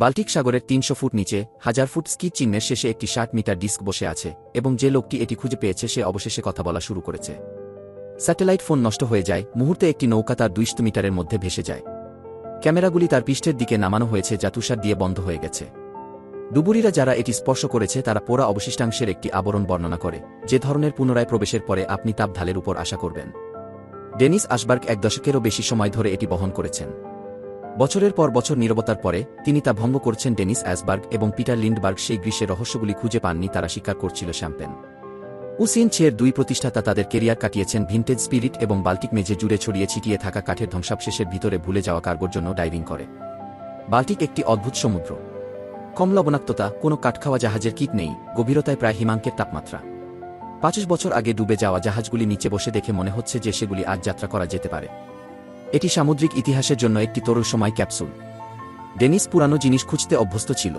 Baltic সাগরের ৩০০ foot নিচে ১০০০ foot ski চিহ্নের শেষে একটি ৬০ মিটার ডিস্ক বসে আছে এবং যে লোকটি এটি খুঁজে পেয়েছে সে অবশেষে কথা বলা শুরু করেছে। স্যাটেলাইট ফোন নষ্ট হয়ে যায়, মুহূর্তে একটি নৌকা তার ২০০ মিটারের মধ্যে ভেসে যায়। ক্যামেরাগুলি তার পৃষ্ঠের দিকে নামানো হয়েছে যা তুষার দিয়ে বন্ধ হয়ে গেছে। ডুবুরিরা যারা এটি স্পর্শ করেছে তারা পোড়া অবশিষ্টাংশের একটি আবরণ বর্ণনা করে, যে ধরনের পুনরায় প্রবেশের পরে আপনি তাপ ঢালের উপর আশা করবেন। ডেনিস আশবার্গ ১ দশকেরও বেশি সময় ধরে এটি বহন করেছেন। বছরের পর বছর নীরবতার পরে তিনি তা ভঙ্গ করছেন। ডেনিস অ্যাসবার্গ এবং পিটার লিন্ডবার্গ সেই গ্রীষ্মের রহস্যগুলি খুঁজে পাননি, তারা স্বীকার করছিল শ্যাম্পেন। উসিন চের ২ প্রতিষ্ঠাতা তাদের কেরিয়ার কাটিয়েছেন ভিন্টেজ স্পিরিট এবং বাল্টিক মেঝে জুড়ে ছড়িয়ে ছিটিয়ে থাকা কাঠের ধ্বংসাবশেষের ভিতরে ভুলে যাওয়া কার্গোর জন্য ডাইভিং করে। বাল্টিক একটি অদ্ভুত সমুদ্র। কম লবণাক্ততা, কোনো কাঠখাওয়া জাহাজের কিট নেই, গভীরতায় প্রায় হিমাঙ্কের তাপমাত্রা। ৫০ বছর আগে ডুবে যাওয়া জাহাজগুলি নিচে বসে দেখে মনে হচ্ছে যে সেগুলি আজ যাত্রা করা যেতে পারে। এটি সামুদ্রিক ইতিহাসের জন্য একটি তরুণ সময় ক্যাপসুল। ডেনিস পুরানো জিনিস খুঁজতে অভ্যস্ত ছিল।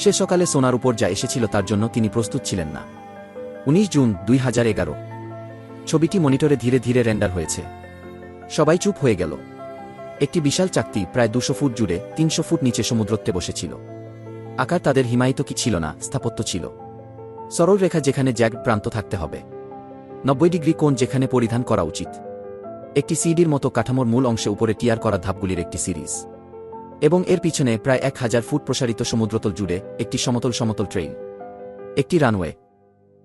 সে সকালে সোনার উপর যা এসেছিল তার জন্য তিনি প্রস্তুত ছিলেন না। ১৯ জুন ২০১১। ছবিটি মনিটরে ধীরে ধীরে রেন্ডার হয়েছে। সবাই চুপ হয়ে গেল। একটি বিশাল চাকতি প্রায় ২০০ ফুট জুড়ে ৩০০ ফুট নিচে সমুদ্রত্বে বসেছিল। আকার তাদের হিমায়িত কি ছিল না, স্থাপত্য ছিল। সরল রেখা যেখানে জ্যাগ প্রান্ত থাকতে হবে, ৯০ ডিগ্রি কোণ যেখানে পরিধান করা উচিত। একটি সিডির মতো কাঠামোর মূল অংশে উপরে টিয়ার করা ধাপগুলির একটি সিরিজ, এবং এর পিছনে প্রায় ১০০০ ফুট প্রসারিত সমুদ্রতল জুড়ে একটি সমতল সমতল ট্রেইল, একটি রানওয়ে,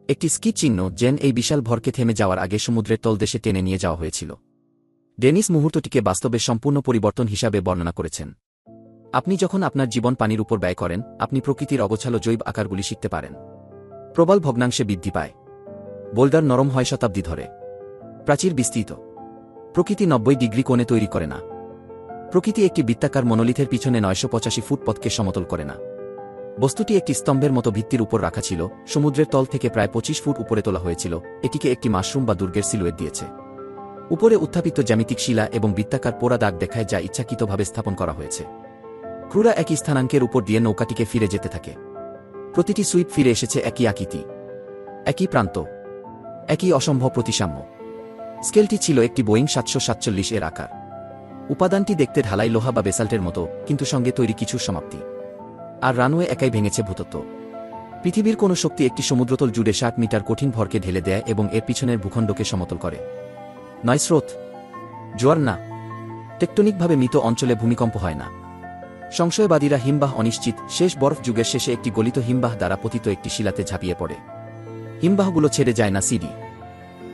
একটি স্কি চিহ্ন যেন এই বিশাল ভরকে থেমে যাওয়ার আগে সমুদ্রের তলদেশে টেনে নিয়ে যাওয়া হয়েছিল। ডেনিস মুহূর্তটিকে বাস্তবে সম্পূর্ণ পরিবর্তন হিসাবে বর্ণনা করেছেন। আপনি যখন আপনার জীবন পানির উপর ব্যয় করেন, আপনি প্রকৃতির অগোছালো জৈব আকারগুলি শিখতে পারেন। প্রবল ভগ্নাংশে বৃদ্ধি পায়। বোল্ডার নরম হয় শতাব্দী ধরে। প্রাচীর বিস্তৃত। প্রকৃতি ৯০ ডিগ্রি কোণে তৈরি করে না। প্রকৃতি একটি বৃত্তাকার মনোলিথের পিছনে ৯৮৫ ফুট পথকে সমতল করে না। বস্তুটি একটি স্তম্ভের মতো ভিত্তির উপর রাখা ছিল, সমুদ্রের তল থেকে প্রায় ২৫ ফুট উপরে তোলা হয়েছিল। এটিকে একটি মাশরুম বা দুর্গের সিলুয়েট দিয়েছে। উপরে উত্থাপিত জ্যামিতিক শিলা এবং বৃত্তাকার পোড়া দাগ দেখায় যা ইচ্ছাকৃতভাবে স্থাপন করা হয়েছে। ক্রুরা একই স্থানাঙ্কের উপর দিয়ে নৌকাটিকে ফিরে যেতে থাকে। প্রতিটি সুইপ ফিরে এসেছে একই আকৃতি, একই প্রান্ত, একই অসম্ভব প্রতিসাম্য। স্কেলটি ছিল একটি বোয়িং ৭৪৭ এর আকার। উপাদানটি দেখতে ঢালাই লোহা বা বেসাল্টের মতো, কিন্তু সঙ্গে তৈরি কিছুর সমাপ্তি। আর রানওয়ে একাই ভেঙেছে ভূতত্ত্ব। পৃথিবীর কোনো শক্তি একটি সমুদ্রতল জুড়ে ৬০ মিটার কঠিন ভরকে ঢেলে দেয় এবং এর পিছনের ভূখণ্ডকে সমতল করে। নয় স্রোত, জোয়ার না, টেকটনিকভাবে মৃত অঞ্চলে ভূমিকম্প হয় না। সংশয়বাদীরা হিমবাহ অনিশ্চিত, শেষ বরফ যুগের শেষে একটি গলিত হিমবাহ দ্বারা পতিত একটি শিলাতে ঝাঁপিয়ে পড়ে। হিমবাহগুলো ছেড়ে যায় না সিডি।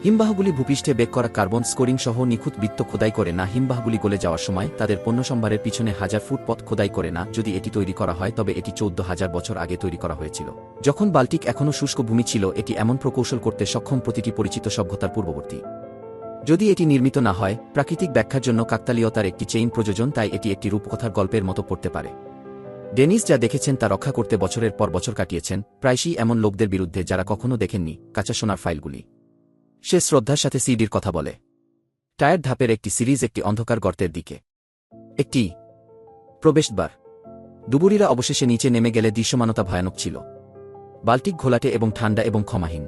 হিমবাহগুলি ভূপৃষ্ঠে বেক করা কার্বন স্কোরিং সহ নিখুঁত বৃত্ত খোদাই করে না। হিমবাহগুলি গলে যাওয়ার সময় তাদের পণ্যসম্ভারের পিছনে ১০০০ ফুট পথ খোদাই করে না। যদি এটি তৈরি করা হয় তবে এটি ১৪,০০০ বছর আগে তৈরি করা হয়েছিল, যখন বাল্টিক এখনও শুষ্ক ভূমি ছিল। এটি এমন প্রকৌশল করতে সক্ষম প্রতিটি পরিচিত সভ্যতার পূর্ববর্তী। যদি এটি নির্মিত না হয়, প্রাকৃতিক ব্যাখ্যার জন্য কাকতালীয়তার একটি চেইন প্রয়োজন, তাই এটি একটি রূপকথার গল্পের মতো পড়তে পারে। ডেনিস যা দেখেছেন তা রক্ষা করতে বছরের পর বছর কাটিয়েছেন, প্রায়শই এমন লোকদের বিরুদ্ধে যারা কখনো দেখেননি কাঁচা সোনার ফাইলগুলি। সে শ্রদ্ধার সাথে সিডির কথা বলে। টায়ার ধাপের একটি সিরিজ একটি অন্ধকার গর্তের দিকে। একটি প্রবেশদ্বার। ডুবুরিরা অবশেষে নিচে নেমে গেলে দৃশ্যমানতা ভয়ানক ছিল। বাল্টিক ঘোলাটে এবং ঠান্ডা এবং ক্ষমাহীন।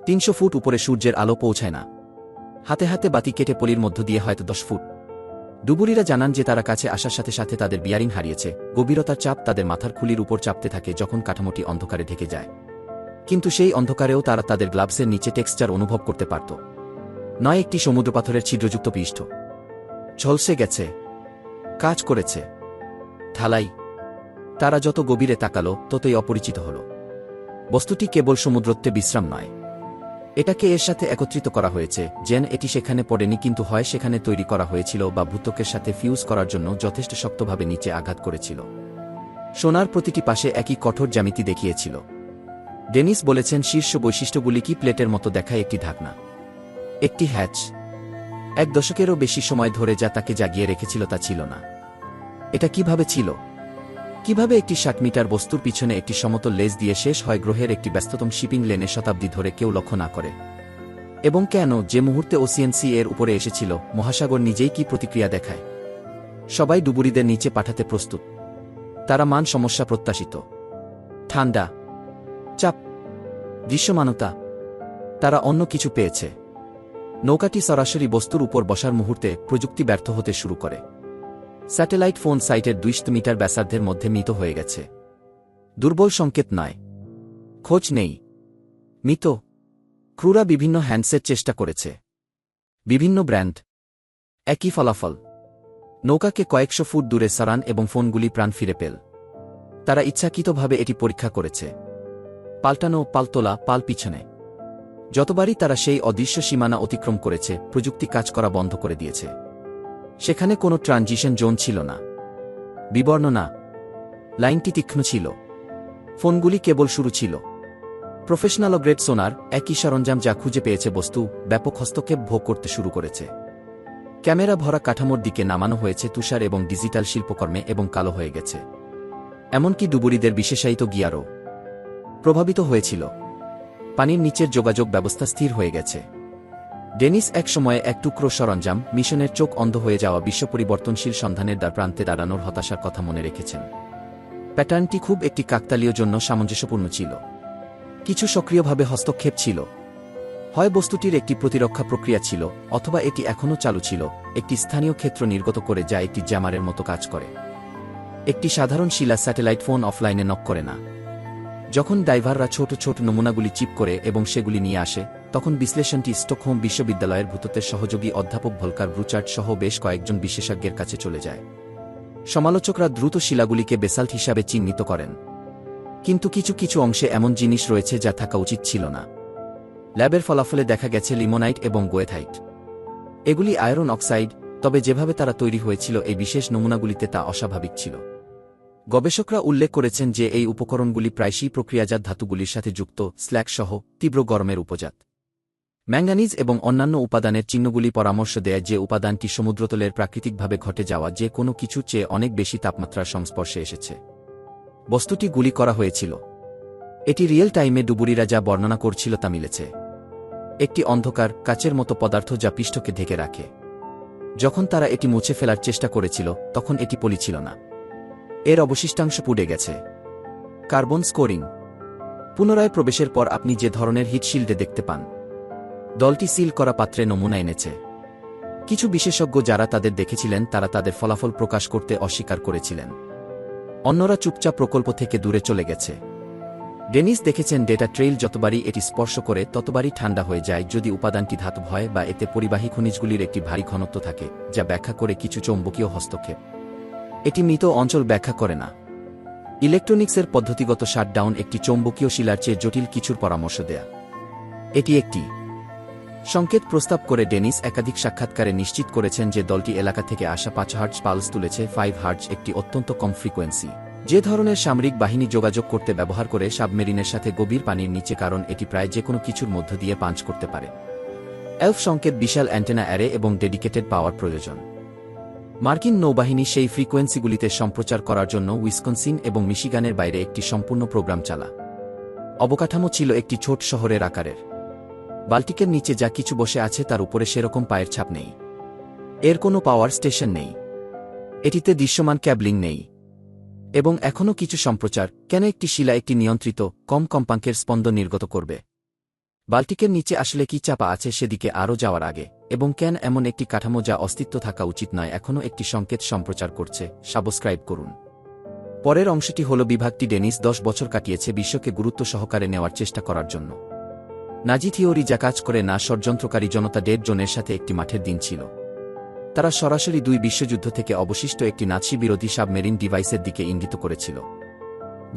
৩০০ ফুট উপরে সূর্যের আলো পৌঁছায় না। হাতে হাতে বাতি কেটে পলির মধ্য দিয়ে হয়তো ১০ ফুট। ডুবুরিরা জানান যে তারা কাছে আসার সাথে সাথে তাদের বিয়ারিং হারিয়েছে। গভীরতার চাপ তাদের মাথার খুলির উপর চাপতে থাকে যখন কাঠামোটি অন্ধকারে ঢেকে যায়। কিন্তু সেই অন্ধকারেও তারা তাদের গ্লাভসের নিচে টেক্সচার অনুভব করতে পারত। নয় একটি সমুদ্রপাথরের ছিদ্রযুক্ত পৃষ্ঠ। ঝলসে গেছে, কাজ করেছে, ঢালাই। তারা যত গভীরে তাকালো ততই অপরিচিত হল। বস্তুটি কেবল সমুদ্রত্বে বিশ্রাম নয়, এটাকে এর সাথে একত্রিত করা হয়েছে যেন এটি সেখানে পড়েনি, কিন্তু হয় সেখানে তৈরি করা হয়েছিল বা ভূত্বকের সাথে ফিউজ করার জন্য যথেষ্ট শক্তভাবে নিচে আঘাত করেছিল। সোনার প্রতিটি পাশে একই কঠোর জ্যামিতি দেখিয়েছিল। ডেনিস বলেছেন শীর্ষ বৈশিষ্ট্যগুলি কি প্লেটের মতো দেখায় একটি ঢাকনা, একটি হ্যাচ। ১ দশকেরও বেশি সময় ধরে যা তাকে জাগিয়ে রেখেছিল তা ছিল না। এটা কিভাবে ছিল? কিভাবে একটি ৬০ মিটার বস্তুর পিছনে একটি সমতল লেজ দিয়ে শেষ হয় গ্রহের একটি ব্যস্ততম শিপিং লেনে শতাব্দী ধরে কেউ লক্ষ্য না করে? এবং কেন যে মুহূর্তে ওসিএনসি এর উপরে এসেছিল, মহাসাগর নিজেই কি প্রতিক্রিয়া দেখায়? সবাই ডুবুরিদের নিচে পাঠাতে প্রস্তুত। তারা মান সমস্যা প্রত্যাশিত। ঠান্ডা, চাপ, দৃশ্যমানতা। তারা অন্য কিছু পেয়েছে। নৌকাটি সরাসরি বস্তুর উপর বসার মুহূর্তে প্রযুক্তি ব্যর্থ হতে শুরু করে। স্যাটেলাইট ফোন সাইটের 200 মিটার ব্যাসার্ধের মধ্যে মৃত হয়ে গেছে। দুর্বল সংকেত নয়, খোঁজ নেই, মৃত। ক্রুরা বিভিন্ন হ্যান্ডসেট চেষ্টা করেছে, বিভিন্ন ব্র্যান্ড, একই ফলাফল। নৌকাকে কয়েকশো ফুট দূরে সরান এবং ফোনগুলি প্রাণ ফিরে পেল। তারা ইচ্ছাকৃতভাবে এটি পরীক্ষা করেছে, পাল্টানো, পালতোলা, পাল পিছনে। যতবারই তারা সেই অদৃশ্য সীমানা অতিক্রম করেছে, প্রযুক্তি কাজ করা বন্ধ করে দিয়েছে। সেখানে কোনো ট্রানজিশন জোন ছিল না, বিবর্ণ না। লাইনটি তীক্ষ্ণ ছিল, ফোনগুলি কেবল শুরু ছিল। প্রফেশনাল গ্রেড সোনার, একই সরঞ্জাম যা খুঁজে পেয়েছে বস্তু, ব্যাপক হস্তক্ষেপ ভোগ করতে শুরু করেছে। ক্যামেরা ভরা কাঠামোর দিকে নামানো হয়েছে তুষার এবং ডিজিটাল শিল্পকর্মে এবং কালো হয়ে গেছে। এমনকি ডুবুরিদের বিশেষায়িত গিয়ারও প্রভাবিত হয়েছিল। পানির নিচের যোগাযোগ ব্যবস্থা স্থির হয়ে গেছে। ডেনিস এক সময়ে এক টুকরো সরঞ্জাম, মিশনের চোখ অন্ধ হয়ে যাওয়া বিশ্ব পরিবর্তনশীল সন্ধানের দ্বার প্রান্তে দাঁড়ানোর হতাশার কথা মনে রেখেছেন। প্যাটার্নটি খুব একটি কাকতালীয় জন্য সামঞ্জস্যপূর্ণ ছিল। কিছু সক্রিয়ভাবে হস্তক্ষেপ ছিল, হয় বস্তুটির একটি প্রতিরক্ষা প্রক্রিয়া ছিল, অথবা এটি এখনও চালু ছিল, একটি স্থানীয় ক্ষেত্র নির্গত করে যা একটি জ্যামারের মতো কাজ করে। একটি সাধারণ শিলা স্যাটেলাইট ফোন অফলাইনে নক করে না। যখন ডাইভাররা ছোট ছোট নমুনাগুলি চিপ করে এবং সেগুলি নিয়ে আসে, তখন বিশ্লেষণটি স্টকহোম বিশ্ববিদ্যালয়ের ভূতত্ত্বের সহযোগী অধ্যাপক ভলকার ব্রুচার্ড সহ বেশ কয়েকজন বিশেষজ্ঞের কাছে চলে যায়। সমালোচকরা দ্রুত শিলাগুলিকে বেসাল্ট হিসাবে চিহ্নিত করেন, কিন্তু কিছু কিছু অংশে এমন জিনিস রয়েছে যা থাকা উচিত ছিল না। ল্যাবের ফলাফলে দেখা গেছে লিমোনাইট এবং গোয়েথাইট। এগুলি আয়রন অক্সাইড, তবে যেভাবে তারা তৈরি হয়েছিল এই বিশেষ নমুনাগুলিতে তা অস্বাভাবিক ছিল। গবেষকরা উল্লেখ করেছেন যে এই উপকরণগুলি প্রায়শই প্রক্রিয়াজাত ধাতুগুলির সাথে যুক্ত, স্ল্যাগ সহ, তীব্র গরমের উপজাত। ম্যাঙ্গানিজ এবং অন্যান্য উপাদানের চিহ্নগুলি পরামর্শ দেয় যে উপাদানটি সমুদ্রতলের প্রাকৃতিকভাবে ঘটে যাওয়া যে কোনো কিছুর চেয়ে অনেক বেশি তাপমাত্রার সংস্পর্শে এসেছে। বস্তুটি গুলি করা হয়েছিল। এটি রিয়েল টাইমে ডুবুরিরা যা বর্ণনা করছিল তা মিলেছে। একটি অন্ধকার, কাচের মতো পদার্থ যা পৃষ্ঠকে ঢেকে রাখে। যখন তারা এটি মুছে ফেলার চেষ্টা করেছিল, তখন এটি পলি ছিল না। এর অবশিষ্টাংশ পুড়ে গেছে। Carbon scoring. পুনরায় প্রবেশের পর আপনি যে ধরনের হিটশিল্ডে দেখতে পান। দলটি সিল করা পাত্রে নমুনা এনেছে। কিছু বিশেষজ্ঞ যারা তাদের দেখেছিলেন তারা তাদের ফলাফল প্রকাশ করতে অস্বীকার করেছিলেন। অন্যরা চুপচাপ প্রকল্প থেকে দূরে চলে গেছে। ডেনিস দেখেছেন ডেটা ট্রেইল যতবারই এটি স্পর্শ করে ততবারই ঠান্ডা হয়ে যায় যদি উপাদানটি ধাতব হয় বা এতে পরিবাহী খনিজগুলির একটি ভারী ঘনত্ব থাকে, যা ব্যাখ্যা করে কিছু চৌম্বকীয় হস্তক্ষেপ। এটি মৃত অঞ্চল ব্যাখ্যা করে না। ইলেকট্রনিক্সের পদ্ধতিগত শাটডাউন একটি চৌম্বকীয় শিলার চেয়ে জটিল কিছুর পরামর্শ দেয়া। এটি একটি সংকেত প্রস্তাব করে ডেনিস একাধিক সাক্ষাৎকারে নিশ্চিত করেছেন যে দলটি এলাকা থেকে আসা 5 হার্টজ পালস তুলেছে। 5 হার্টজ একটি অত্যন্ত কম ফ্রিকোয়েন্সি, যে ধরনের সামরিক বাহিনী যোগাযোগ করতে ব্যবহার করে সাবমেরিনের সাথে গভীর পানির নিচে, কারণ এটি প্রায় যে কোনো কিছুর মধ্য দিয়ে পাঞ্চ করতে পারে। এলফ সংকেত বিশাল অ্যান্টেনা অ্যারে এবং ডেডিকেটেড পাওয়ার প্রয়োজন। মার্কিন নৌবাহিনী সেই ফ্রিকোয়েন্সিগুলিতে সম্প্রচার করার জন্য উইসকনসিন এবং মিশিগানের বাইরে একটি সম্পূর্ণ প্রোগ্রাম চালা। অবকাঠামো ছিল একটি ছোট শহরের আকারের। বাল্টিকের নিচে যা কিছু বসে আছে তার উপরে সেরকম পায়ের ছাপ নেই। এর কোনো পাওয়ার স্টেশন নেই। এটিতে দৃশ্যমান ক্যাবলিং নেই। এবং এখনও কিছু সম্প্রচার, কেন একটি শিলা একটি নিয়ন্ত্রিত, কম কম্পাঙ্কের স্পন্দন নির্গত করবে? বাল্টিকের নিচে আসলে কি চাপা আছে সেদিকে আরও যাওয়ার আগে, এবং কেন এমন একটি কাঠামো যা অস্তিত্ব থাকা উচিত নয় এখনও একটি সংকেত সম্প্রচার করছে? সাবস্ক্রাইব করুন। পরের অংশটি হল বিভাগটি ডেনিস 10 বছর কাটিয়েছে বিশ্বকে গুরুত্ব সহকারে নেওয়ার চেষ্টা করার জন্য। নাজি থিওরি যা কাজ করে না, ষড়যন্ত্রকারী জনতা ডেড জোনের সাথে একটি মাঠের দিন ছিল। তারা সরাসরি 2 বিশ্বযুদ্ধ থেকে অবশিষ্ট একটি নাৎসি বিরোধী সাবমেরিন ডিভাইসের দিকে ইঙ্গিত করেছিল।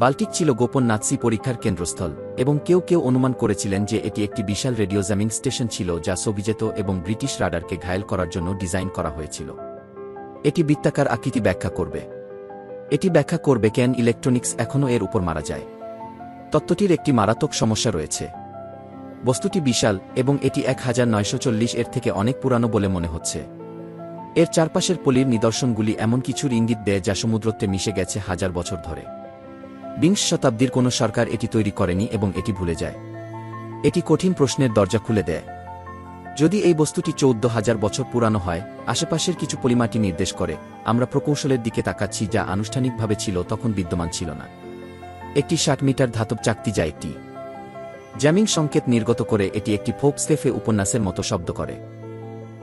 বাল্টিক ছিল গোপন নাৎসি পরীক্ষার কেন্দ্রস্থল, এবং কেউ কেউ অনুমান করেছিলেন যে এটি একটি বিশাল রেডিও জ্যামিং স্টেশন ছিল যা সোভিয়েত এবং ব্রিটিশ রাডারকে ঘায়েল করার জন্য ডিজাইন করা হয়েছিল। এটি বৃত্তাকার আকৃতি ব্যাখ্যা করবে। এটি ব্যাখ্যা করবে কেন ইলেকট্রনিক্স এখনও এর উপর মারা যায়। তত্ত্বটির একটি মারাত্মক সমস্যা রয়েছে। বস্তুটি বিশাল, এবং এটি 1940 এর থেকে অনেক পুরানো বলে মনে হচ্ছে। এর চারপাশের পলির নিদর্শনগুলি এমন কিছুর ইঙ্গিত দেয় যা সমুদ্রতে মিশে গেছে হাজার বছর ধরে। 20 শতাব্দীর কোনো সরকার এটি তৈরি করেনি এবং এটি ভুলে যায়। এটি কঠিন প্রশ্নের দরজা খুলে দেয়। যদি এই বস্তুটি 14,000 বছর পুরানো হয়, আশেপাশের কিছু পলিমাটি নির্দেশ করে আমরা প্রকৌশলের দিকে তাকাচ্ছি যা আনুষ্ঠানিকভাবে ছিল তখন বিদ্যমান ছিল না। একটি 60 মিটার ধাতব চাকতি যা একটি জ্যামিং সংকেত নির্গত করে, এটি একটি ফোক স্টেফে উপন্যাসের মতো শব্দ করে।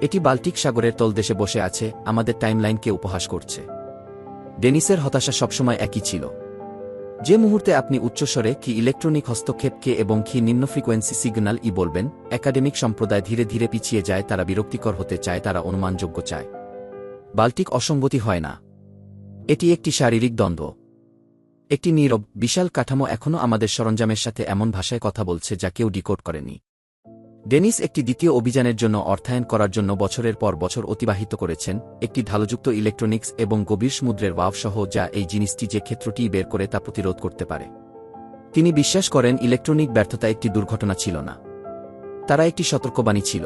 এটি বাল্টিক সাগরের তলদেশে বসে আছে, আমাদের টাইমলাইনকে উপহাস করছে। ডেনিসের হতাশা সবসময় একই ছিল। যে মুহূর্তে আপনি উচ্চস্বরে কি ইলেকট্রনিক হস্তক্ষেপ কে এবং কি নিম্ন ফ্রিকোয়েন্সি সিগন্যাল বলবেন, একাডেমিক সম্প্রদায় ধীরে ধীরে পিছিয়ে যায়, তারা বিরক্তিকর হতে চায়, তারা অনুমানযোগ্য চায়। বাল্টিক অসঙ্গতি হয় না। এটি একটি শারীরিক দ্বন্দ্ব। একটি নীরব, বিশাল কাঠামো এখনও আমাদের সরঞ্জামের সাথে এমন ভাষায় কথা বলছে যা কেউ ডিকোড করেনি। ডেনিস একটি দ্বিতীয় অভিযানের জন্য অর্থায়ন করার জন্য বছরের পর বছর অতিবাহিত করেছেন, একটি ঢালুযুক্ত ইলেকট্রনিক্স এবং গভীর সমুদ্রের ওয়াভ সহ, যা এই জিনিসটি যে ক্ষেত্রটি বের করে তা প্রতিরোধ করতে পারে। তিনি বিশ্বাস করেন ইলেকট্রনিক ব্যর্থতা একটি দুর্ঘটনা ছিল না, তারা একটি সতর্কবাণী ছিল।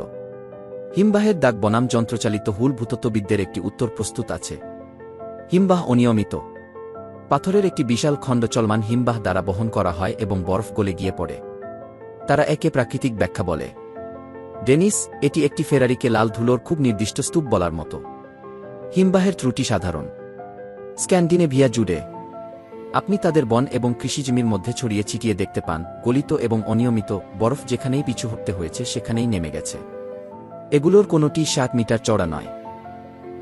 হিমবাহের দাগ বনাম যন্ত্রচালিত হুল। ভূতত্ত্ববিদদের একটি উত্তর প্রস্তুত আছে। হিমবাহ অনিয়মিত। পাথরের একটি বিশাল খণ্ড চলমান হিমবাহ দ্বারা বহন করা হয় এবং বরফ গলে গিয়ে পড়ে। তারা একে প্রাকৃতিক ব্যাখ্যা বলে। ডেনিস, এটি একটি ফেরারিকে লাল ধুলোর খুব নির্দিষ্ট স্তূপ বলার মতো। হিমবাহের ত্রুটি সাধারণ। স্ক্যান্ডিনেভিয়া জুড়ে আপনি তাদের বন এবং কৃষিজমির মধ্যে ছড়িয়ে ছিটিয়ে দেখতে পান, গলিত এবং অনিয়মিত বরফ যেখানেই পিছু হটতে হয়েছে সেখানেই নেমে গেছে। এগুলোর কোনোটি 60 মিটার চড়া নয়,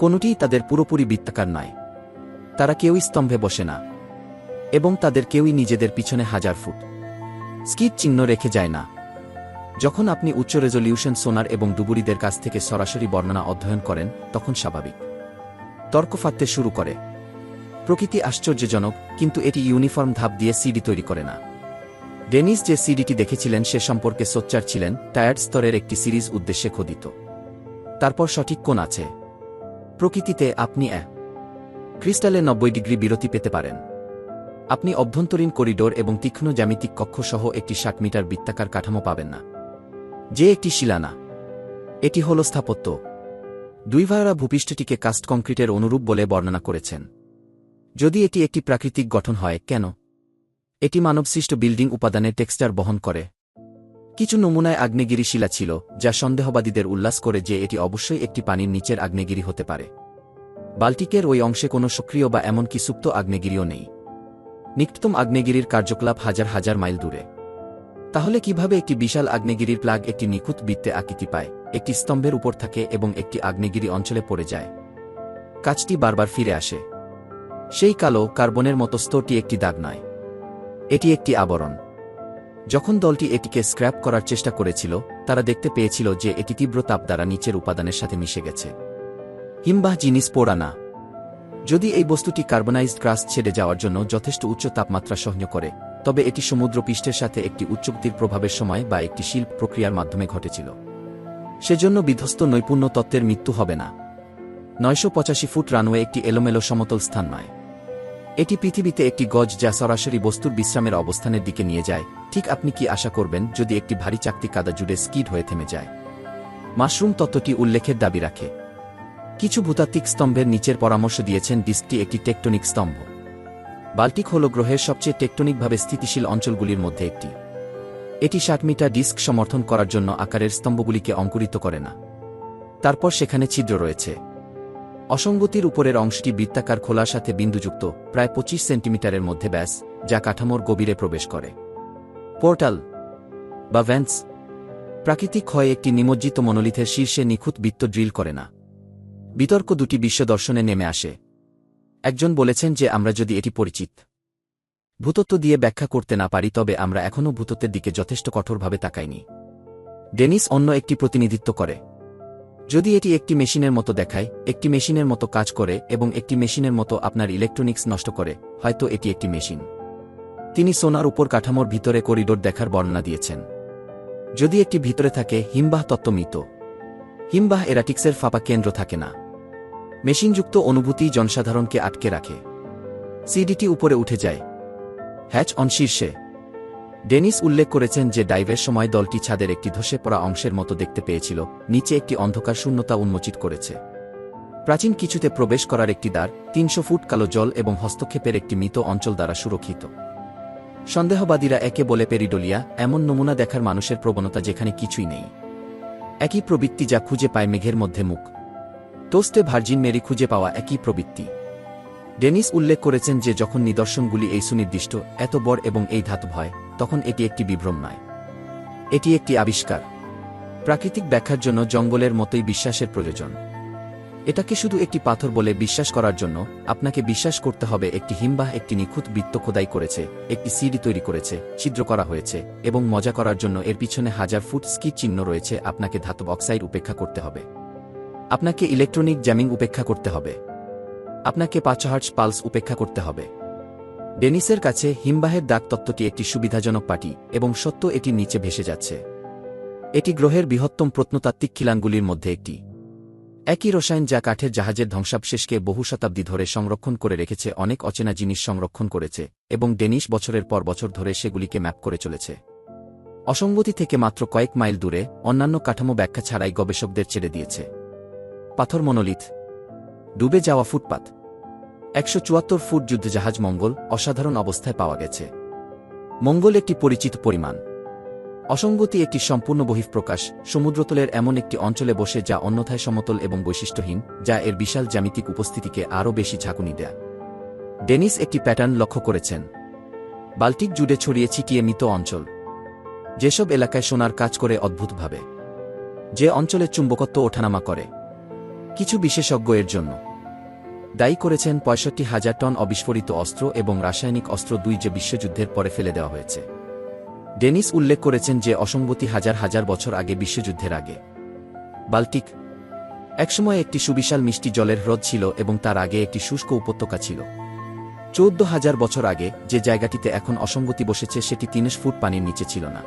কোনোটিই তাদের পুরোপুরি বৃত্তাকার নয়। তারা কেউই স্তম্ভে বসে না, এবং তাদের কেউই নিজেদের পিছনে 1000 ফুট স্কিড চিহ্ন রেখে যায় না। যখন আপনি উচ্চ রেজলিউশন সোনার এবং ডুবুরিদের কাছ থেকে সরাসরি বর্ণনা অধ্যয়ন করেন, তখন স্বাভাবিক তর্ক ফাঁদতে শুরু করে। প্রকৃতি আশ্চর্যজনক, কিন্তু এটি ইউনিফর্ম ধাপ দিয়ে সিডি তৈরি করে না। ডেনিস যে সিডিটি দেখেছিলেন সে সম্পর্কে সোচ্চার ছিলেন, টায়ার্ড স্তরের একটি সিরিজ উদ্দেশ্যে খোদিত। তারপর সঠিক কোণ আছে। প্রকৃতিতে আপনি ক্রিস্টালে 90 ডিগ্রি বিরতি পেতে পারেন। আপনি অভ্যন্তরীণ করিডোর এবং তীক্ষ্ণ জ্যামিতিক কক্ষ সহ একটি 60 মিটার বৃত্তাকার কাঠামো পাবেন না, যে একটি শিলানা। এটি হল স্থাপত্য। দুইভারা ভূপৃষ্ঠটিকে কাস্ট কংক্রিটের অনুরূপ বলে বর্ণনা করেছেন। যদি এটি একটি প্রাকৃতিক গঠন হয়, কেন এটি মানবসৃষ্ট বিল্ডিং উপাদানের টেক্সচার বহন করে? কিছু নমুনায় আগ্নেয়গিরি শিলা ছিল, যা সন্দেহবাদীদের উল্লাস করে যে এটি অবশ্যই একটি পানির নিচের আগ্নেয়গিরি হতে পারে। বাল্টিকের ওই অংশে কোনো সক্রিয় বা এমনকি সুপ্ত আগ্নেয়গিরিও নেই। নিকটতম আগ্নেয়গিরির কার্যকলাপ হাজার হাজার মাইল দূরে। তাহলে কিভাবে একটি বিশাল আগ্নেয়গিরির প্লাগ একটি নিখুঁত বৃত্তে আকৃতি পায়, একটি স্তম্ভের উপর থাকে এবং একটি আগ্নেয়গিরি অঞ্চলে পড়ে যায়? কাজটি বারবার ফিরে আসে। সেই কালো কার্বনের মতো স্তরটি একটি দাগ নয়, এটি একটি আবরণ। যখন দলটি এটিকে স্ক্র্যাপ করার চেষ্টা করেছিল, তারা দেখতে পেয়েছিল যে এটি তীব্র তাপ দ্বারা নিচের উপাদানের সাথে মিশে গেছে। হিমবাহ জিনিস পোড়া না। যদি এই বস্তুটি কার্বনাইজড ক্রাস্ট ছেড়ে যাওয়ার জন্য যথেষ্ট উচ্চ তাপমাত্রা সহ্য করে, তবে এটি সমুদ্র পৃষ্ঠের সাথে একটি উচ্চগতির প্রভাবের সময় বা একটি শিল্প প্রক্রিয়ার মাধ্যমে ঘটেছিল। সেজন্য বিধ্বস্ত নৈপুণ্য তত্ত্বের মৃত্যু হবে না। 985 ফুট রানওয়ে একটি এলোমেলো সমতল স্থান নয়। এটি পৃথিবীতে একটি গজ যা সরাসরি বস্তুর বিশ্রামের অবস্থানের দিকে নিয়ে যায়। ঠিক আপনি কি আশা করবেন যদি একটি ভারী চাকতি কাদা জুড়ে স্কিড হয়ে থেমে যায়? মাশরুম তত্ত্বটি উল্লেখের দাবি রাখে। কিছু ভূতাত্ত্বিক স্তম্ভের নিচের পরামর্শ দিয়েছেন ডিস্কটি একটি টেকটনিক স্তম্ভ। বাল্টিক হল গ্রহের সবচেয়ে টেকটনিকভাবে স্থিতিশীল অঞ্চলগুলির মধ্যে একটি। এটি 60 মিটার ডিস্ক সমর্থন করার জন্য আকারের স্তম্ভগুলিকে অঙ্কুরিত করে না। তারপর সেখানে ছিদ্র রয়েছে। অসঙ্গতির উপরের অংশটি বৃত্তাকার খোলার সাথে বিন্দুযুক্ত, প্রায় 25 সেন্টিমিটারের মধ্যে ব্যাস, যা কাঠামোর গভীরে প্রবেশ করে। পোর্টাল বা ভ্যান্টস। প্রাকৃতিক ক্ষয় একটি নিমজ্জিত মনোলিথের শীর্ষে নিখুঁত বৃত্ত ড্রিল করে না। বিতর্ক দুটি বিশ্ব দর্শনে নেমে আসে। একজন বলেছেন যে আমরা যদি এটি পরিচিত ভূতত্ত্ব দিয়ে ব্যাখ্যা করতে না পারি, তবে আমরা এখনও ভূতত্ত্বের দিকে যথেষ্ট কঠোরভাবে তাকাইনি। ডেনিস অন্য একটি প্রতিনিধিত্ব করে। যদি এটি একটি মেশিনের মতো দেখায়, একটি মেশিনের মতো কাজ করে এবং একটি মেশিনের মতো আপনার ইলেকট্রনিক্স নষ্ট করে, হয়তো এটি একটি মেশিন। তিনি সোনার উপর কাঠামোর ভিতরে করিডোর দেখার বর্ণনা দিয়েছেন। যদি একটি ভিতরে থাকে, হিমবাহ তত্ত্ব মৃত। হিমবাহ এরাটিক্সের ফাঁপা কেন্দ্র থাকে না। মেশিনযুক্ত অনুভূতি জনসাধারণকে আটকে রাখে। সিডিটি উপরে উঠে যায়। হ্যাচ অন শীর্ষে। ডেনিস উল্লেখ করেছেন যে ডাইভের সময় দলটি ছাদের একটি ধসে পড়া অংশের মতো দেখতে পেয়েছিল, নিচে একটি অন্ধকার শূন্যতা উন্মোচিত করেছে। প্রাচীন কিছুতে প্রবেশ করার একটি দ্বার, 300 ফুট কালো জল এবং হস্তক্ষেপের একটি মৃত অঞ্চল দ্বারা সুরক্ষিত। সন্দেহবাদীরা একে বলে পেরিডোলিয়া, এমন নমুনা দেখার মানুষের প্রবণতা যেখানে কিছুই নেই। একই প্রবৃত্তি যা খুঁজে পায় মেঘের মধ্যে মুখ। টোস্টে ভার্জিন মেরি খুঁজে পাওয়া একই প্রবৃত্তি। ডেনিস উল্লেখ করেছেন যে যখন নিদর্শনগুলি এই সুনির্দিষ্ট, এত বড় এবং এই ধাতব হয়, তখন এটি একটি বিভ্রম নয়, এটি একটি আবিষ্কার। প্রাকৃতিক ব্যাখ্যার জন্য জঙ্গলের মতোই বিশ্বাসের প্রয়োজন। এটাকে শুধু একটি পাথর বলে বিশ্বাস করার জন্য আপনাকে বিশ্বাস করতে হবে একটি হিমবাহ একটি নিখুঁত বৃত্ত খোদাই করেছে, একটি সিডি তৈরি করেছে, ছিদ্র করা হয়েছে, এবং মজা করার জন্য এর পিছনে 1000 ফুট স্কি চিহ্ন রয়েছে। আপনাকে ধাতব অক্সাইড উপেক্ষা করতে হবে, আপনাকে ইলেকট্রনিক জ্যামিং উপেক্ষা করতে হবে, আপনাকে 5 হার্টজ পালস উপেক্ষা করতে হবে। ডেনিসের কাছে হিমবাহের দাগ তত্ত্বটি একটি সুবিধাজনক পাটি, এবং সত্য এটির নিচে ভেসে যাচ্ছে। এটি গ্রহের বৃহত্তম প্রত্নতাত্ত্বিক খিলানগুলির মধ্যে একটি। একই রসায়ন যা কাঠের জাহাজের ধ্বংসাবশেষকে বহু শতাব্দী ধরে সংরক্ষণ করে রেখেছে, অনেক অচেনা জিনিস সংরক্ষণ করেছে, এবং ডেনিস বছরের পর বছর ধরে সেগুলিকে ম্যাপ করে চলেছে। অসঙ্গতি থেকে মাত্র কয়েক মাইল দূরে অন্যান্য কাঠামো ব্যাখ্যা ছাড়াই গবেষকদের ছেড়ে দিয়েছে। পাথর মনোলিথ, ডুবে যাওয়া ফুটপাত, 174 ফুট যুদ্ধজাহাজ মঙ্গল অসাধারণ অবস্থায় পাওয়া গেছে। মঙ্গল একটি পরিচিত পরিমাণ। অসঙ্গতি একটি সম্পূর্ণ বহিঃপ্রকাশ, সমুদ্রতলের এমন একটি অঞ্চলে বসে যা অন্যথায় সমতল এবং বৈশিষ্ট্যহীন, যা এর বিশাল জ্যামিতিক উপস্থিতিকে আরও বেশি ঝাঁকুনি দেয়। ডেনিস একটি প্যাটার্ন লক্ষ্য করেছেন। বাল্টিক জুড়ে ছড়িয়ে ছিটিয়ে মৃত অঞ্চল, যেসব এলাকায় সোনার কাজ করে অদ্ভুতভাবে, যে অঞ্চলে চুম্বকত্ব ওঠানামা করে। কিছু বিশেষজ্ঞ এর জন্য দায়ী করেছেন 65,000 টন অবিস্ফোরিত অস্ত্র এবং রাসায়নিক অস্ত্র, যে বিশ্বযুদ্ধের পরে ফেলে দেওয়া হয়েছে। ডেনিস উল্লেখ করেছেন যে অসঙ্গতি হাজার হাজার বছর আগে, বিশ্বযুদ্ধের আগে, বাল্টিক একসময় একটি সুবিশাল মিষ্টি জলের হ্রদ ছিল এবং তার আগে একটি শুষ্ক উপত্যকা ছিল। 14,000 বছর আগে যে জায়গাটিতে এখন অসঙ্গতি বসেছে সেটি 3 ফুট পানির নিচে ছিল না।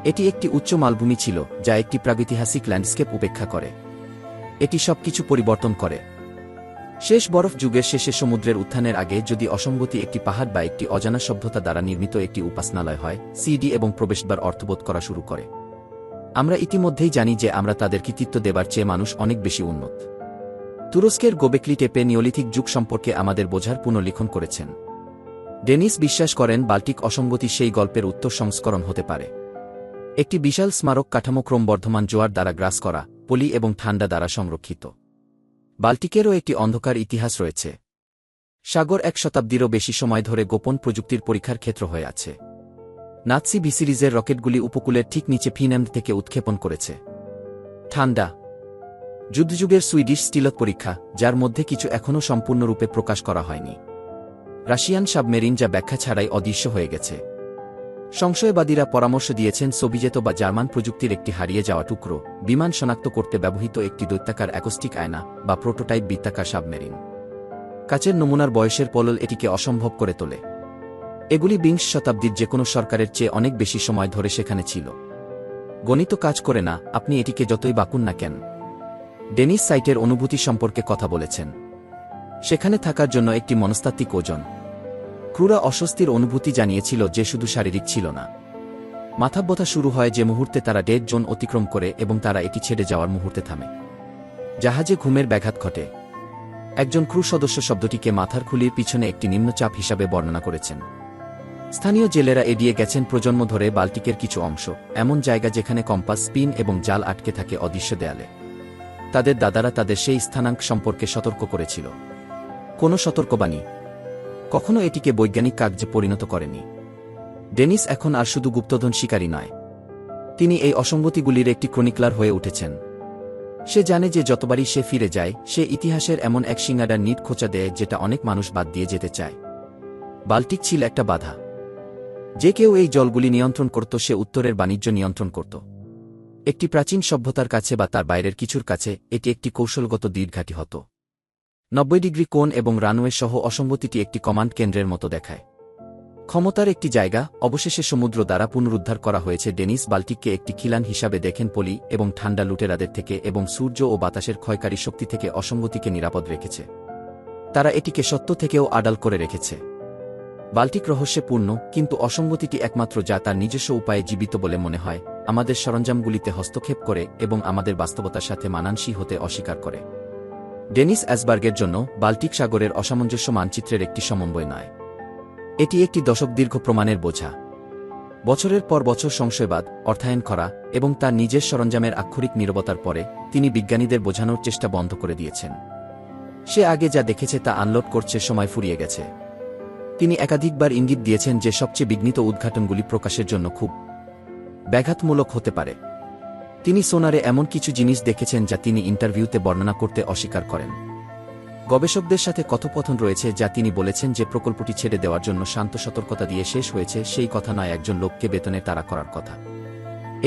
এটি একটি উচ্চ মালভূমি ছিল যা একটি প্রাগৈতিহাসিক ল্যান্ডস্কেপ উপেক্ষা করে। এটি সবকিছু পরিবর্তন করে। শেষ বরফ যুগের শেষে সমুদ্রের উত্থানের আগে যদি অসঙ্গতি একটি পাহাড় বা একটি অজানা সভ্যতা দ্বারা নির্মিত একটি উপাসনালয় হয়, সিডি এবং প্রবেশদ্বার অর্থবোধ করা শুরু করে। আমরা ইতিমধ্যেই জানি যে আমরা তাদের কৃতিত্ব দেবার চেয়ে মানুষ অনেক বেশি উন্নত। তুরস্কের গোবেকলি টেপে নিওলিথিক যুগ সম্পর্কে আমাদের বোঝার পুনর্লিখন করেছেন। ডেনিস বিশ্বাস করেন বাল্টিক অসঙ্গতি সেই গল্পের উত্তর সংস্করণ হতে পারে। একটি বিশাল স্মারক কাঠামো ক্রমবর্ধমান জোয়ার দ্বারা গ্রাস করা, পলি এবং ঠান্ডা দ্বারা সংরক্ষিত। বাল্টিকেরও একটি অন্ধকার ইতিহাস রয়েছে। সাগর 1 শতাব্দীরও বেশি সময় ধরে গোপন প্রযুক্তির পরীক্ষার ক্ষেত্র হয়ে আছে। নাৎসি ভি সিরিজের রকেটগুলি উপকূলের ঠিক নিচে ফিনল্যান্ড থেকে উৎক্ষেপণ করেছে। ঠান্ডা যুদ্ধযুগের সুইডিশ স্টিলথ পরীক্ষা, যার মধ্যে কিছু এখনও সম্পূর্ণরূপে প্রকাশ করা হয়নি। রাশিয়ান সাবমেরিন যা ব্যাখ্যা ছাড়াই অদৃশ্য হয়ে গেছে। সংশয়বাদীরা পরামর্শ দিয়েছেন সোভিয়েত বা জার্মান প্রযুক্তির একটি হারিয়ে যাওয়া টুকরো, বিমান শনাক্ত করতে ব্যবহৃত একটি দৈত্যাকার অ্যাকোস্টিক আয়না বা প্রোটোটাইপ বৃত্তাকার সাবমেরিন। কাচের নমুনার বয়সের পলল এটিকে অসম্ভব করে তোলে। এগুলি 20 শতাব্দীর যেকোনো সরকারের চেয়ে অনেক বেশি সময় ধরে সেখানে ছিল। গণিত কাজ করে না, আপনি এটিকে যতই বাকুন না কেন। ডেনিস সাইটের অনুভূতি সম্পর্কে কথা বলেছেন। সেখানে থাকার জন্য একটি মনস্তাত্ত্বিক ওজন। ক্রুরা অস্বস্তির অনুভূতি জানিয়েছিল যে শুধু শারীরিক ছিল না। মাথাব্যথা শুরু হয় যে মুহূর্তে তারা ডেড জোন অতিক্রম করে এবং তারা এটি ছেড়ে যাওয়ার মুহূর্তে থামে। জাহাজে ঘুমের ব্যাঘাত ঘটে। একজন ক্রু সদস্য শব্দটিকে মাথার খুলির পিছনে একটি নিম্নচাপ হিসাবে বর্ণনা করেছেন। স্থানীয় জেলেরা এড়িয়ে গেছেন প্রজন্ম ধরে বাল্টিকের কিছু অংশ, এমন জায়গা যেখানে কম্পাস, স্পিন এবং জাল আটকে থাকে অদৃশ্য দেয়ালে। তাদের দাদারা তাদের সেই স্থানাঙ্ক সম্পর্কে সতর্ক করেছিল। কোনো সতর্কবাণী কখনো এটিকে বৈজ্ঞানিক কার্যে পরিণত করেনি। ডেনিস এখন আর শুধু গুপ্তধন শিকারী নয়, তিনি এই অসঙ্গতিগুলির একটি ক্রনিকলার হয়ে উঠেছেন। সে জানে যে যতবারই সে ফিরে যায়, সে ইতিহাসের এমন এক সিঙ্গাডার নিট খোঁচা দেয় যেটা অনেক মানুষ বাদ দিয়ে যেতে চায়। বাল্টিক ছিল একটা বাধা। যে কেউ এই জলগুলি নিয়ন্ত্রণ করত, সে উত্তরের বাণিজ্য নিয়ন্ত্রণ করত। একটি প্রাচীন সভ্যতার কাছে বা তার বাইরের কিছুর কাছে এটি একটি কৌশলগত দীর্ঘাটি হতো। 90 ডিগ্রি কোণ এবং রানওয়ে সহ অসঙ্গতিটি একটি কমান্ড কেন্দ্রের মতো দেখায়। ক্ষমতার একটি জায়গা অবশেষে সমুদ্র দ্বারা পুনরুদ্ধার করা হয়েছে। ডেনিস বাল্টিককে একটি খিলান হিসাবে দেখেন, পলি এবং ঠান্ডা লুটেরাদের থেকে এবং সূর্য ও বাতাসের ক্ষয়কারী শক্তি থেকে অসঙ্গতিকে নিরাপদ রেখেছে। তারা এটিকে সত্য থেকেও আড়াল করে রেখেছে। বাল্টিক রহস্যে পূর্ণ, কিন্তু অসঙ্গতিটি একমাত্র যা তার নিজস্ব উপায়ে জীবিত বলে মনে হয়, আমাদের সরঞ্জামগুলিতে হস্তক্ষেপ করে এবং আমাদের বাস্তবতার সাথে মানানসই হতে অস্বীকার করে। ডেনিস অ্যাসবার্গের জন্য বাল্টিক সাগরের অসামঞ্জস্য মানচিত্রের একটি সমন্বয় নয়, এটি একটি দশকদীর্ঘ প্রমাণের বোঝা। বছরের পর বছর সংশয়বাদ, অর্থায়ন করা এবং তার নিজের সরঞ্জামের আক্ষরিক নীরবতার পরে তিনি বিজ্ঞানীদের বোঝানোর চেষ্টা বন্ধ করে দিয়েছেন। সে আগে যা দেখেছে তা আনলোড করছে, সময় ফুরিয়ে গেছে। তিনি একাধিকবার ইঙ্গিত দিয়েছেন যে সবচেয়ে বিঘ্নিত উদ্ঘাটনগুলি প্রকাশের জন্য খুব ব্যাঘাতমূলক হতে পারে। তিনি সোনারে এমন কিছু জিনিস দেখেছেন যা তিনি ইন্টারভিউতে বর্ণনা করতে অস্বীকার করেন। গবেষকদের সাথে কথোপকথন রয়েছে যা তিনি বলেছেন যে প্রকল্পটি ছেড়ে দেওয়ার জন্য শান্ত সতর্কতা দিয়ে শেষ হয়েছে, সেই কথা নয় একজন লোককে বেতনে তাড়া করার কথা।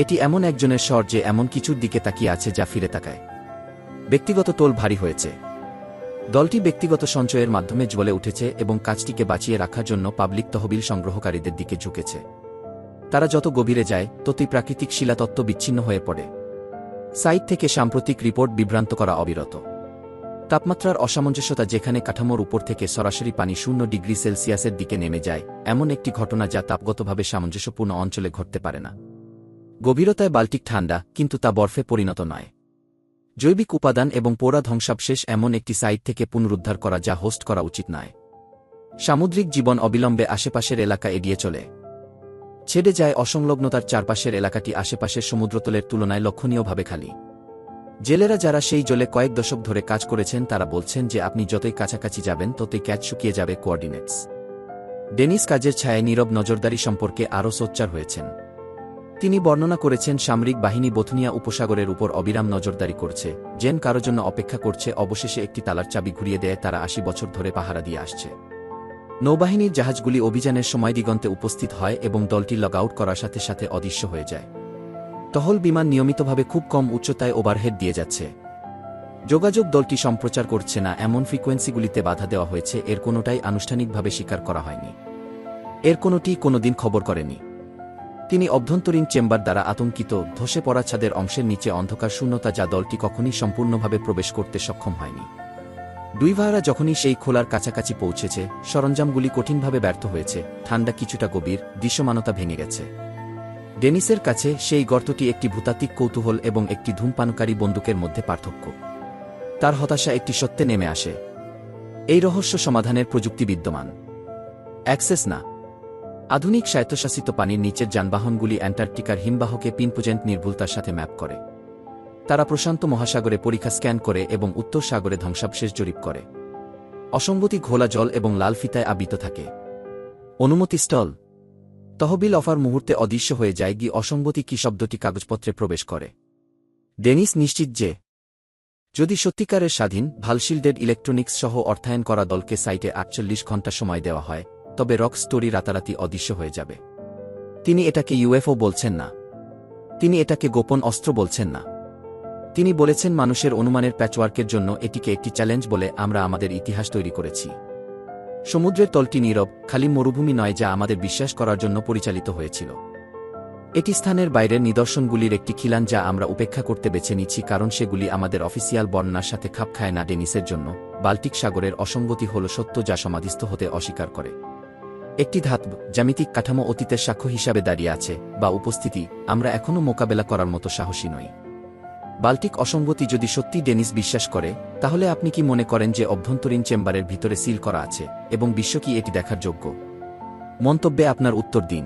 এটি এমন একজনের স্বর যে এমন কিছুর দিকে তাকিয়ে আছে যা ফিরে তাকায়। ব্যক্তিগত টোল ভারী হয়েছে। দলটি ব্যক্তিগত সঞ্চয়ের মাধ্যমে জ্বলে উঠেছে এবং কাজটিকে বাঁচিয়ে রাখার জন্য পাবলিক তহবিল সংগ্রহকারীদের দিকে ঝুঁকেছে। তারা যত গভীরে যায় ততই প্রাকৃতিক শিলাতত্ত্ব বিচ্ছিন্ন হয়ে পড়ে। সাইট থেকে সাম্প্রতিক রিপোর্ট বিভ্রান্ত করা অবিরত। তাপমাত্রার অসামঞ্জস্যতা, যেখানে কাঠামোর উপর থেকে সরাসরি পানি 0 ডিগ্রি সেলসিয়াসের দিকে নেমে যায়, এমন একটি ঘটনা যা তাপগতভাবে সামঞ্জস্যপূর্ণ অঞ্চলে ঘটতে পারে না। গভীরতায় বাল্টিক ঠান্ডা, কিন্তু তা বরফে পরিণত নয়। জৈবিক উপাদান এবং পোড়া ধ্বংসাবশেষ এমন একটি সাইট থেকে পুনরুদ্ধার করা যা হোস্ট করা উচিত নয়। সামুদ্রিক জীবন অবিলম্বে আশেপাশের এলাকা এড়িয়ে চলে। ছেড়ে যায় অসংলগ্নতার চারপাশের এলাকাটি আশেপাশের সমুদ্রতলের তুলনায় লক্ষণীয়ভাবে খালি। জেলেরা যারা সেই জলে কয়েক দশক ধরে কাজ করেছেন তারা বলছেন যে আপনি যতই কাছাকাছি যাবেন ততই ক্যাচ শুকিয়ে যাবে। কোঅর্ডিনেটস। ডেনিস কাজের ছায়ায় নীরব নজরদারি সম্পর্কে আরও সোচ্চার হয়েছেন। তিনি বর্ণনা করেছেন সামরিক বাহিনী বথুনিয়া উপসাগরের উপর অবিরাম নজরদারি করছে, জেন কারো জন্য অপেক্ষা করছে, অবশেষে একটি তালার চাবি ঘুরিয়ে দেয়। তারা 80 বছর ধরে পাহারা দিয়ে আসছে। নৌবাহিনীর জাহাজগুলি অভিযানের সময় দিগন্তে উপস্থিত হয় এবং দলটি লগ আউট করার সাথে সাথে অদৃশ্য হয়ে যায়। টহল বিমান নিয়মিতভাবে খুব কম উচ্চতায় ওভারহেড দিয়ে যাচ্ছে। যোগাযোগ দলটি সম্প্রচার করছে না এমন ফ্রিকোয়েন্সিগুলিতে বাধা দেওয়া হয়েছে, এর কোনোটাই আনুষ্ঠানিকভাবে স্বীকার করা হয়নি। এর কোনোটি কোনোদিন খবর করেনি। তিনি অভ্যন্তরীণ চেম্বার দ্বারা আতঙ্কিত, ধসে পড়া ছাদের অংশের নিচে অন্ধকার শূন্যতা যা দলটি কখনই সম্পূর্ণভাবে প্রবেশ করতে সক্ষম হয়নি। ডুইভারা যখনই সেই খোলার কাছাকাছি পৌঁছেছে, সরঞ্জামগুলি কঠিনভাবে ব্যর্থ হয়েছে, ঠান্ডা কিছুটা গভীর, দৃশ্যমানতা ভেঙে গেছে। ডেনিসের কাছে সেই গর্তটি একটি ভূতাত্ত্বিক কৌতূহল এবং একটি ধূমপানকারী বন্দুকের মধ্যে পার্থক্য। তার হতাশা একটি সত্যে নেমে আসে। এই রহস্য সমাধানের প্রযুক্তি বিদ্যমান। অ্যাক্সেস না। আধুনিক স্বায়ত্তশাসিত পানির নিচের যানবাহনগুলি অ্যান্টার্কটিকার হিমবাহকে পিনপোজেন্ট নির্ভুলতার সাথে ম্যাপ করে। তারা প্রশান্ত মহাসাগরে পরীক্ষা স্ক্যান করে এবং উত্তর সাগরে ধ্বংসাবশেষ জরিপ করে। অসঙ্গতি ঘোলা জল এবং লাল ফিতায় আবৃত থাকে। অনুমতি স্থল। তহবিল অফার মুহূর্তে অদৃশ্য হয়ে যায়। অসঙ্গতি কি শব্দটি কাগজপত্রে প্রবেশ করে। ডেনিস নিশ্চিত যে যদি সত্যিকারের স্বাধীন, ভালশিল্ডেড ইলেকট্রনিক্স সহ অর্থায়ন করা দলকে সাইটে 48 ঘণ্টা সময় দেওয়া হয়, তবে রক স্টোরি রাতারাতি অদৃশ্য হয়ে যাবে। তিনি এটাকে ইউএফও বলছেন না। তিনি এটাকে গোপন অস্ত্র বলছেন না। তিনি বলেছেন মানুষের অনুমানের প্যাচওয়ার্কের জন্য এটিকে একটি চ্যালেঞ্জ বলে আমরা আমাদের ইতিহাস তৈরি করেছি। সমুদ্রের তলটি নীরব, খালি মরুভূমি নয় যা আমাদের বিশ্বাস করার জন্য পরিচালিত হয়েছিল। এটি স্থানের বাইরের নিদর্শনগুলির একটি খিলান যা আমরা উপেক্ষা করতে বেছে নিচ্ছি কারণ সেগুলি আমাদের অফিসিয়াল বর্ণনার সাথে খাপ খায় না। ডেনিসের জন্য বাল্টিক সাগরের অসঙ্গতি হল সত্য যা সমাধিস্থ হতে অস্বীকার করে। একটি ধাতব জ্যামিতিক কাঠামো অতীতের সাক্ষ্য হিসাবে দাঁড়িয়ে আছে, বা উপস্থিতি আমরা এখনও মোকাবেলা করার মতো সাহসী নই। বাল্টিক অসঙ্গতি যদি সত্যি ডেনিস বিশ্বাস করে, তাহলে আপনি কি মনে করেন যে অভ্যন্তরীণ চেম্বারের ভিতরে সিল করা আছে এবং বিশ্ব কি এটি দেখার যোগ্য? মন্তব্যে আপনার উত্তর দিন।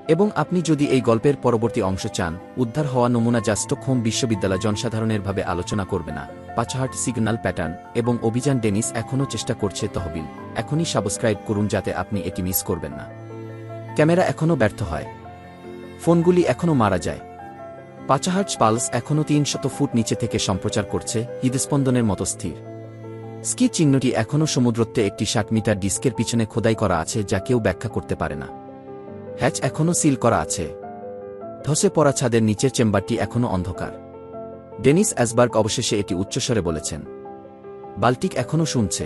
এবং আপনি যদি এই গল্পের পরবর্তী অংশ চান, উদ্ধার হওয়া নমুনা যা স্টকহোম বিশ্ববিদ্যালয় জনসাধারণেরভাবে আলোচনা করবে না, পাঁচহাট সিগন্যাল প্যাটার্ন এবং অভিযান ডেনিস এখনও চেষ্টা করছে তহবিল, এখনই সাবস্ক্রাইব করুন যাতে আপনি এটি মিস করবেন না। ক্যামেরা এখনও ব্যর্থ হয়। ফোনগুলি এখনও মারা যায়। পাঁচহার্টস পালস এখনও 300 ফুট নিচে থেকে সম্প্রচার করছে, হৃদস্পন্দনের মতো স্থির। স্কি চিহ্নটি এখনও সমুদ্রত্বে একটি 60 মিটার ডিস্কের পিছনে খোদাই করা আছে যা কেউ ব্যাখ্যা করতে পারে না। হ্যাচ এখনও সিল করা আছে। ধসে পড়া ছাদের নিচের চেম্বারটি এখনও অন্ধকার। ডেনিস অ্যাসবার্গ অবশেষে এটি উচ্চস্বরে বলেছেন। বাল্টিক এখনও শুনছে।